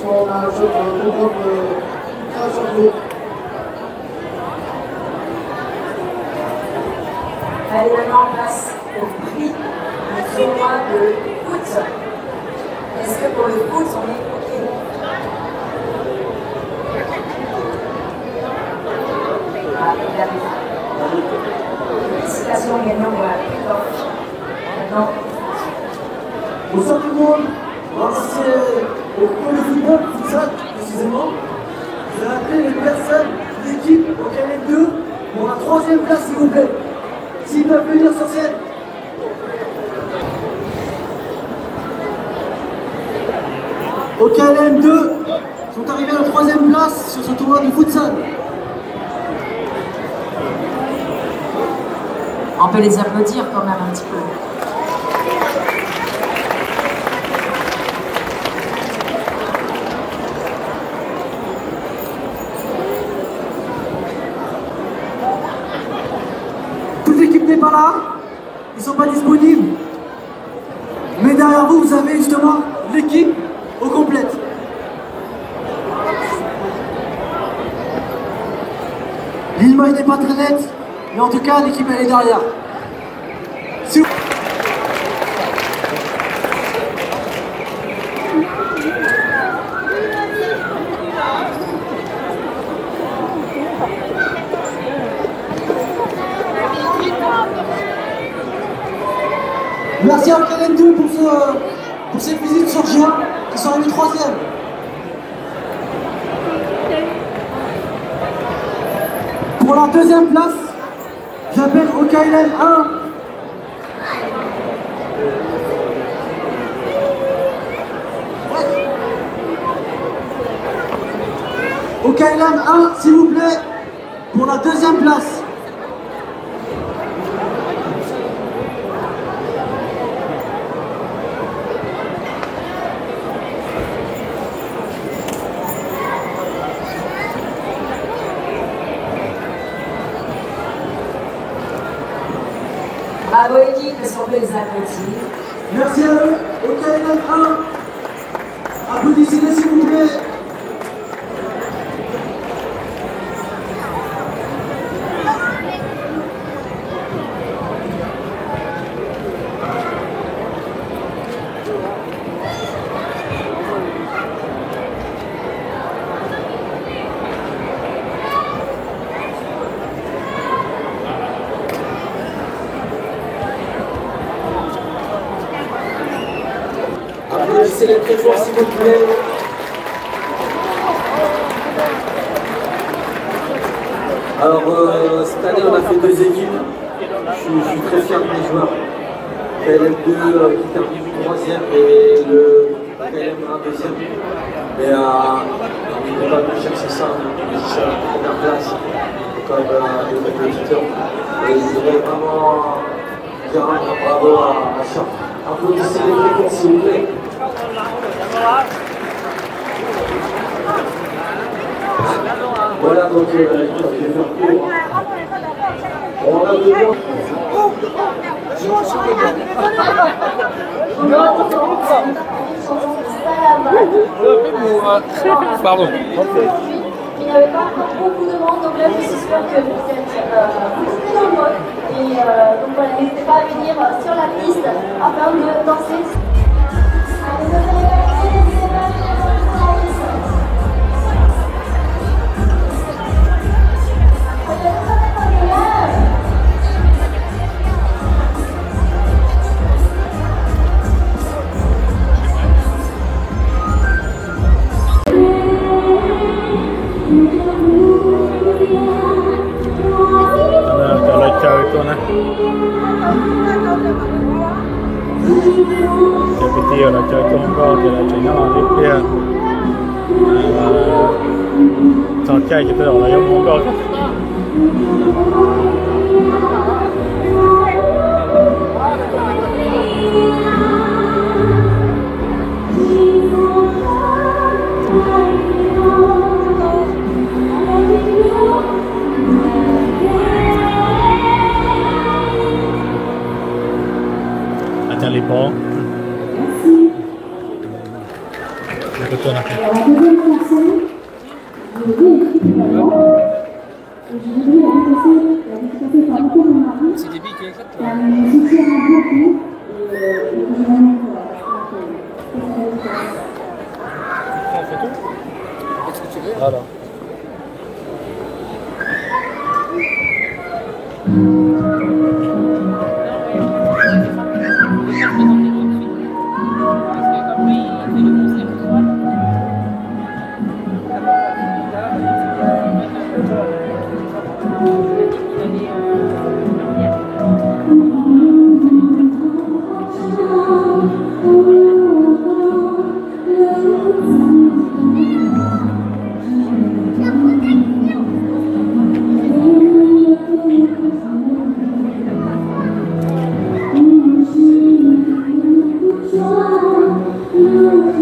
soir, on a un jeu programme très champion. Allez, maintenant on passe au prix du tournoi de foot. Est-ce que pour le foot, on est OK? Ah, félicitations gagnant pour la prix d'or. Maintenant, Bonsoir tout le monde. On va passer au concours de football, futsal précisément. Je vais appeler les personnes de l'équipe au KLM2 pour la 3e place s'il vous plaît. S'ils peuvent venir sur scène. Au KLM2 sont arrivés à la 3e place sur ce tournoi de futsal. on peut les applaudir quand même un petit peu. Toute l'équipe n'est pas là, ils ne sont pas disponibles. Mais derrière vous, vous avez justement l'équipe au complète. L'image n'est pas très nette, mais en tout cas, l'équipe elle est derrière. Merci à KLM2 pour cette visite sur juin, qui sont arrivés 3e. Pour la 2e place, j'appelle au KLM 1. Au KLM 1, s'il vous plaît, pour la 2e place. Bravo équipe, est-ce qu'on peut les applaudir? Merci à eux, au KLM 1. Applaudissez-les s'il vous plaît. Applaudissez-les très fort s'il vous plaît. Alors cette année on a fait 2 équipes. Je suis très fier de mes joueurs. KLM2 qui termine 3e et le KLM1 2e. Mais on n'est pas venu chercher ça, on est venu chercher la première place comme les compétiteurs. Et je voudrais vraiment dire un grand bravo à Charles. Applaudissez-les très fort s'il vous plaît. Voilà donc je vais faire court. On a besoin. Pardon. Il n'y avait pas encore beaucoup de monde, donc là j'espère que vous êtes très nombreux. Et donc voilà, n'hésitez pas à venir sur la piste afin de danser. Kalau cewek itu nah, jadi dia lah cewek tunggu, dia lah cewek nak dia, sampai kita orang yang tunggu. Ada libong. Betul nak. C'est des billes qui éclatent là. On fait tout. Est-ce que tu veux? Voilà. Thank you.